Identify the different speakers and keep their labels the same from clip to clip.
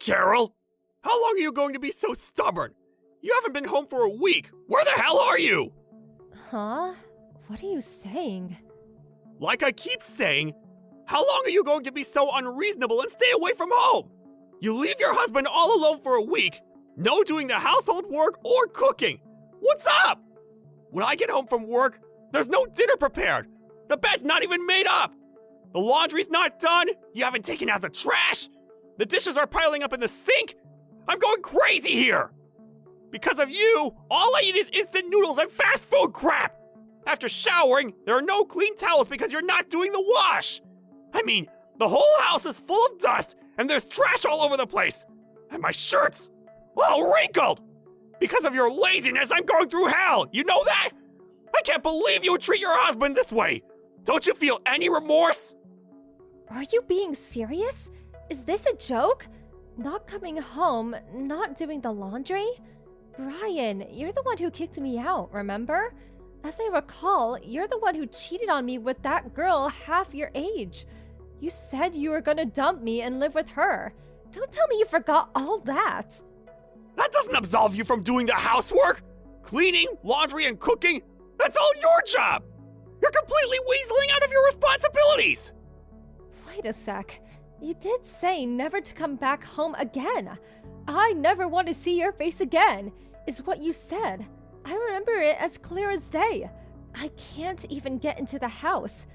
Speaker 1: Carol! How long are you going to be so stubborn? You haven't been home for a week. Where the hell are you?
Speaker 2: Huh? What are you saying?
Speaker 1: Like I keep saying, how long are you going to be so unreasonable and stay away from home? You leave your husband all alone for a week, no doing the household work or cooking. What's up? When I get home from work, there's no dinner prepared. The bed's not even made up. The laundry's not done. You haven't taken out the trash. The dishes are piling up in the sink. I'm going crazy here. Because of you, all I eat is instant noodles and fast food crap. After showering, there are no clean towels because you're not doing the wash. I mean, the whole house is full of dust and there's trash all over the place. And my shirt's all wrinkled. Because of your laziness, I'm going through hell. You know that? I can't believe you would treat your husband this way. Don't you feel any remorse?
Speaker 2: Are you being serious? Is this a joke? Not coming home, not doing the laundry? Ryan, you're the one who kicked me out, remember? As I recall, you're the one who cheated on me with that girl half your age. You said you were gonna dump me and live with her. Don't tell me you forgot all that.
Speaker 1: That doesn't absolve you from doing the housework. Cleaning, laundry, and cooking, that's all your job. You're completely weaseling out of your responsibilities.
Speaker 2: Wait a sec. You did say never to come back home again. I never want to see your face again, is what you said. I remember it as clear as day. I can't even get into the house.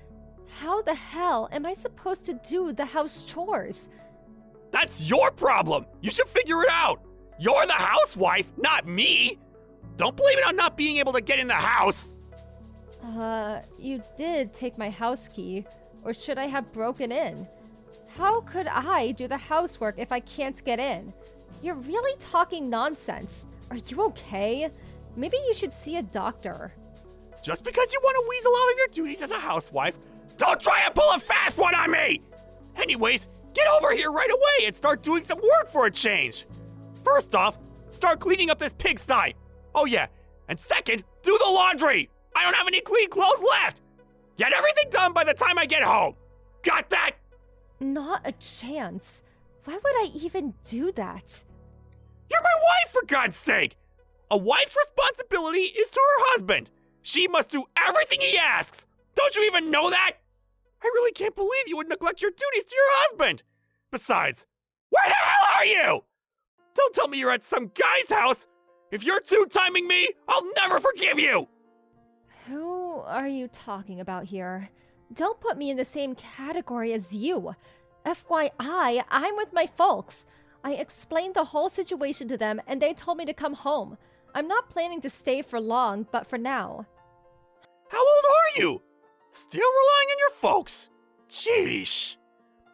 Speaker 2: How the hell am I supposed to do the house chores?
Speaker 1: That's your problem. You should figure it out. You're the housewife, not me. Don't blame it on not being able to get in the house.
Speaker 2: You did take my house key, or should I have broken in? How could I do the housework if I can't get in? You're really talking nonsense. Are you okay? Maybe you should see a doctor.
Speaker 1: Just because you want to weasel out of your duties as a housewife, don't try and pull a fast one on me! Anyways, get over here right away and start doing some work for a change. First off, start cleaning up this pigsty. Oh yeah, and second, do the laundry. I don't have any clean clothes left. Get everything done by the time I get home. Got that?
Speaker 2: Not a chance. Why would I even do that?
Speaker 1: You're my wife, for God's sake! A wife's responsibility is to her husband. She must do everything he asks. Don't you even know that? I really can't believe you would neglect your duties to your husband. Besides, where the hell are you? Don't tell me you're at some guy's house. If you're two-timing me, I'll never forgive you.
Speaker 2: Who are you talking about here? Don't put me in the same category as you. FYI, I'm with my folks. I explained the whole situation to them and they told me to come home. I'm not planning to stay for long, but for now.
Speaker 1: How old are you? Still relying on your folks? Sheesh.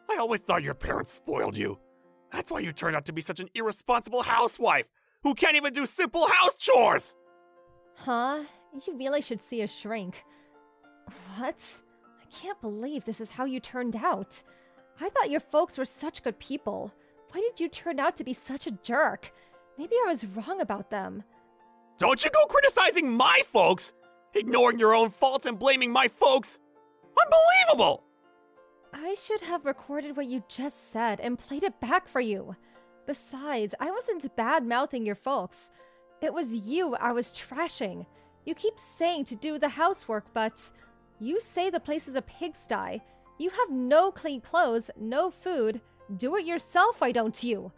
Speaker 1: I always thought your parents spoiled you. That's why you turned out to be such an irresponsible housewife who can't even do simple house chores.
Speaker 2: Huh? You really should see a shrink. What? I can't believe this is how you turned out. I thought your folks were such good people. Why did you turn out to be such a jerk? Maybe I was wrong about them.
Speaker 1: Don't you go criticizing my folks! Ignoring your own faults and blaming my folks! Unbelievable!
Speaker 2: I should have recorded what you just said and played it back for you. Besides, I wasn't bad-mouthing your folks. It was you I was trashing. You keep saying to do the housework, but you say the place is a pigsty. You have no clean clothes, no food. Do it yourself, why don't you?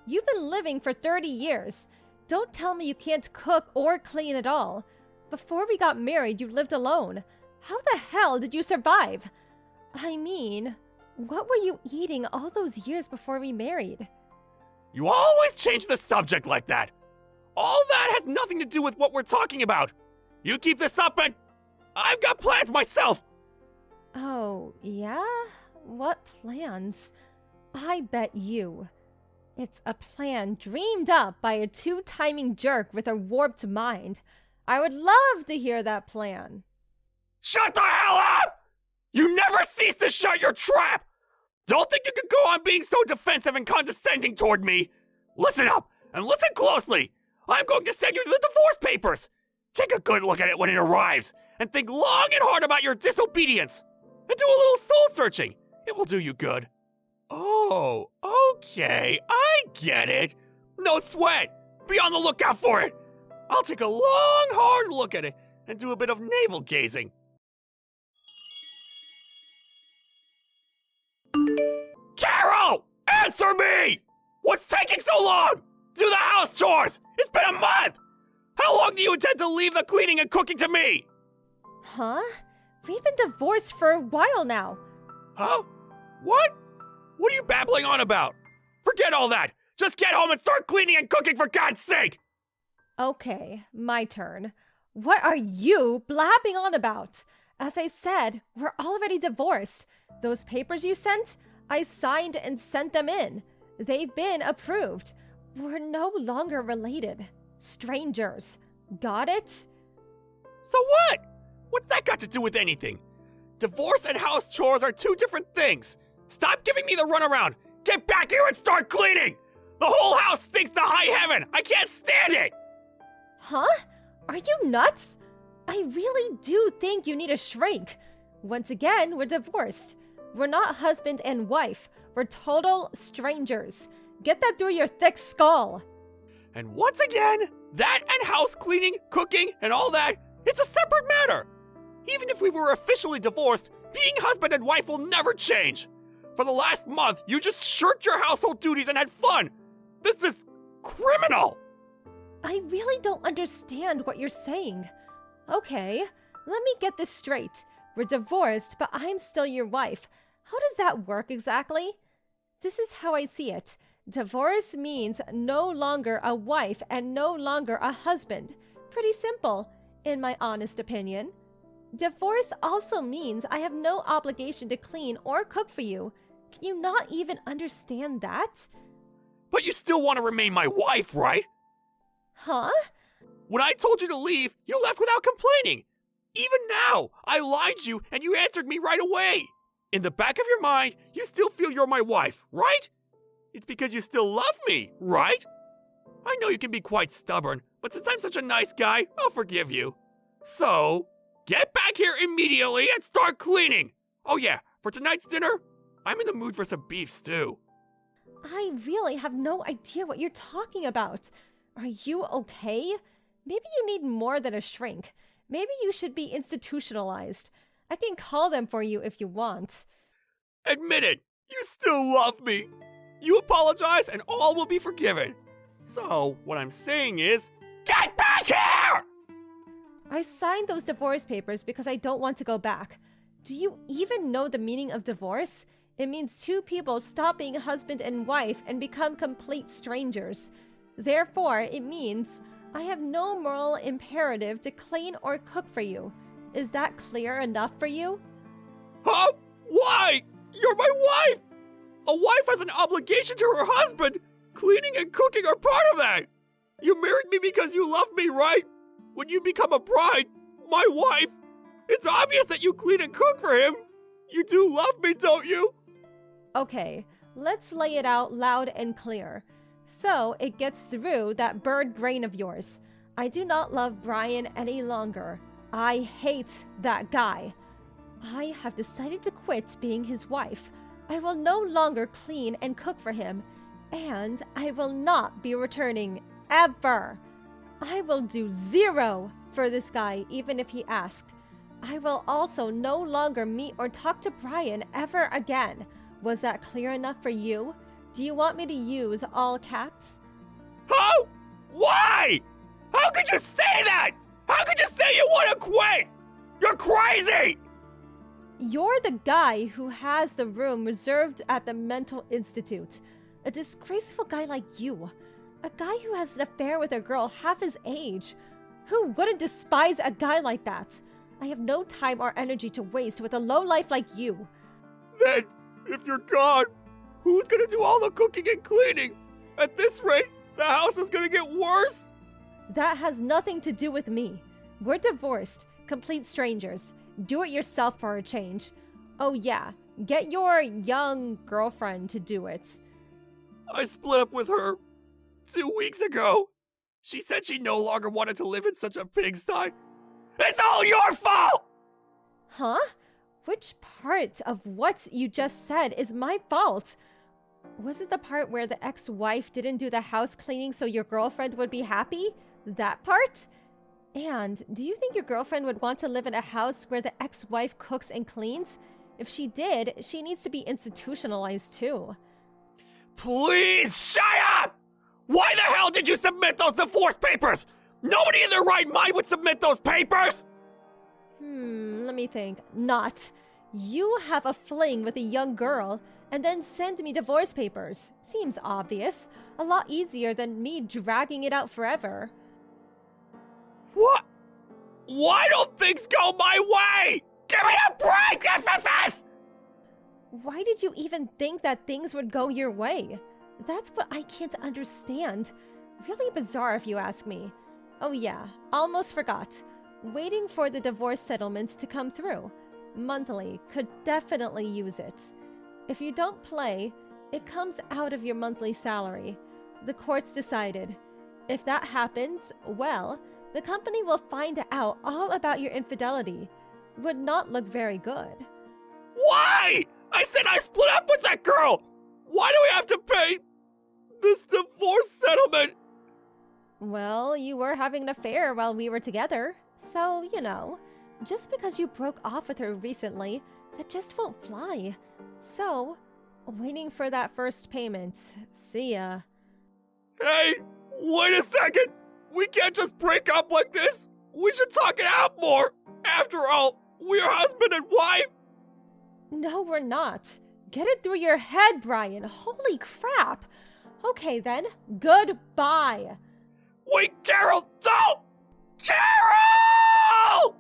Speaker 2: You've been living for 30 years. Don't tell me you can't cook or clean at all. Before we got married, you lived alone. How the hell did you survive? I mean, what were you eating all those years before we married?
Speaker 1: You always change the subject like that. All that has nothing to do with what we're talking about. You keep this up and I've got plans myself.
Speaker 2: Oh, yeah? What plans? I bet you. It's a plan dreamed up by a two-timing jerk with a warped mind. I would love to hear that plan.
Speaker 1: Shut the hell up! You never cease to shut your trap! Don't think you can go on being so defensive and condescending toward me. Listen up, and listen closely. I'm going to send you the divorce papers. Take a good look at it when it arrives, and think long and hard about your disobedience. And do a little soul searching. It will do you good. Oh, okay, I get it. No sweat. Be on the lookout for it. I'll take a long, hard look at it and do a bit of navel gazing. Carol! Answer me! What's taking so long? Do the house chores! It's been a month! How long do you intend to leave the cleaning and cooking to me?
Speaker 2: Huh? We've been divorced for a while now.
Speaker 1: Huh? What? What are you babbling on about? Forget all that! Just get home and start cleaning and cooking for God's sake!
Speaker 2: Okay, my turn. What are you blabbing on about? As I said, we're already divorced. Those papers you sent, I signed and sent them in. They've been approved. We're no longer related. Strangers. Got it?
Speaker 1: So what? What's that got to do with anything? Divorce and house chores are two different things. Stop giving me the runaround. Get back here and start cleaning. The whole house stinks to high heaven. I can't stand it.
Speaker 2: Huh? Are you nuts? I really do think you need a shrink. Once again, we're divorced. We're not husband and wife. We're total strangers. Get that through your thick skull.
Speaker 1: And once again, that and house cleaning, cooking, and all that, it's a separate matter. Even if we were officially divorced, being husband and wife will never change. For the last month, you just shirked your household duties and had fun. This is criminal.
Speaker 2: I really don't understand what you're saying. Okay, let me get this straight. We're divorced, but I'm still your wife. How does that work exactly? This is how I see it. Divorce means no longer a wife and no longer a husband. Pretty simple, in my honest opinion. Divorce also means I have no obligation to clean or cook for you. Can you not even understand that?
Speaker 1: But you still want to remain my wife, right?
Speaker 2: Huh?
Speaker 1: When I told you to leave, you left without complaining. Even now, I lied to you and you answered me right away. In the back of your mind, you still feel you're my wife, right? It's because you still love me, right? I know you can be quite stubborn, but since I'm such a nice guy, I'll forgive you. So, get back here immediately and start cleaning. Oh yeah, for tonight's dinner, I'm in the mood for some beef stew.
Speaker 2: I really have no idea what you're talking about. Are you okay? Maybe you need more than a shrink. Maybe you should be institutionalized. I can call them for you if you want.
Speaker 1: Admit it, you still love me. You apologize and all will be forgiven. So, what I'm saying is, get back here!
Speaker 2: I signed those divorce papers because I don't want to go back. Do you even know the meaning of divorce? It means two people stop being husband and wife and become complete strangers. Therefore, it means I have no moral imperative to clean or cook for you. Is that clear enough for you?
Speaker 1: Huh? Why? You're my wife! A wife has an obligation to her husband. Cleaning and cooking are part of that. You married me because you love me, right? When you become a bride, my wife, it's obvious that you clean and cook for him. You do love me, don't you?
Speaker 2: Okay, let's lay it out loud and clear. So it gets through that bird brain of yours. I do not love Brian any longer. I hate that guy. I have decided to quit being his wife. I will no longer clean and cook for him, and I will not be returning ever. I will do zero for this guy, even if he asked. I will also no longer meet or talk to Brian ever again. Was that clear enough for you? Do you want me to use all caps?
Speaker 1: How? Why? How could you say that? How could you say you want to quit? You're crazy!
Speaker 2: You're the guy who has the room reserved at the mental institute. A disgraceful guy like you. A guy who has an affair with a girl half his age. Who wouldn't despise a guy like that? I have no time or energy to waste with a lowlife like you.
Speaker 1: Then, if you're gone, who's gonna do all the cooking and cleaning? At this rate, the house is gonna get worse.
Speaker 2: That has nothing to do with me. We're divorced, complete strangers. Do it yourself for a change. Oh yeah, get your young girlfriend to do it.
Speaker 1: I split up with her 2 weeks ago. She said she no longer wanted to live in such a pigsty. It's all your fault!
Speaker 2: Huh? Which part of what you just said is my fault? Was it the part where the ex-wife didn't do the house cleaning so your girlfriend would be happy? That part? And do you think your girlfriend would want to live in a house where the ex-wife cooks and cleans? If she did, she needs to be institutionalized too.
Speaker 1: Please shut up! Why the hell did you submit those divorce papers? Nobody in their right mind would submit those papers!
Speaker 2: Let me think. Not. You have a fling with a young girl and then send me divorce papers. Seems obvious. A lot easier than me dragging it out forever.
Speaker 1: What? Why don't things go my way? Give me a break, FFS!
Speaker 2: Why did you even think that things would go your way? That's what I can't understand. Really bizarre if you ask me. Oh yeah, almost forgot. Waiting for the divorce settlements to come through. Monthly could definitely use it. If you don't play, it comes out of your monthly salary. The courts decided. If that happens, well, the company will find out all about your infidelity. Would not look very good.
Speaker 1: Why? I said I split up with that girl! Why do we have to pay this divorce settlement?
Speaker 2: Well, you were having an affair while we were together. So, just because you broke off with her recently, that just won't fly. So, waiting for that first payment. See ya.
Speaker 1: Hey, wait a second! We can't just break up like this! We should talk it out more! After all, we're husband and wife!
Speaker 2: No, we're not. Get it through your head, Brian. Holy crap! Okay then, goodbye!
Speaker 1: Wait, Carol, don't! Carol!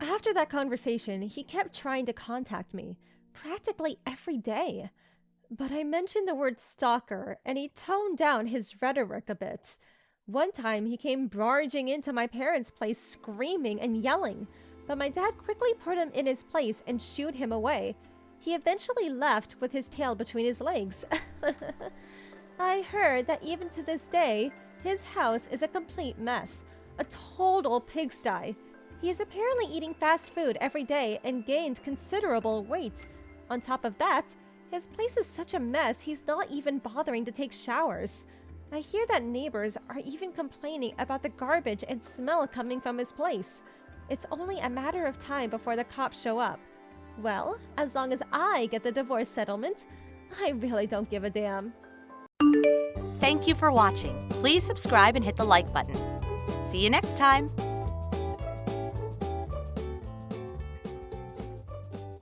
Speaker 2: After that conversation, he kept trying to contact me, practically every day. But I mentioned the word stalker, and he toned down his rhetoric a bit. One time, he came barging into my parents' place screaming and yelling, but my dad quickly put him in his place and shooed him away. He eventually left with his tail between his legs. I heard that even to this day, his house is a complete mess, a total pigsty. He is apparently eating fast food every day and gained considerable weight. On top of that, his place is such a mess he's not even bothering to take showers. I hear that neighbors are even complaining about the garbage and smell coming from his place. It's only a matter of time before the cops show up. Well, as long as I get the divorce settlement, I really don't give a damn.
Speaker 3: Thank you for watching. Please subscribe and hit the like button. See you next time.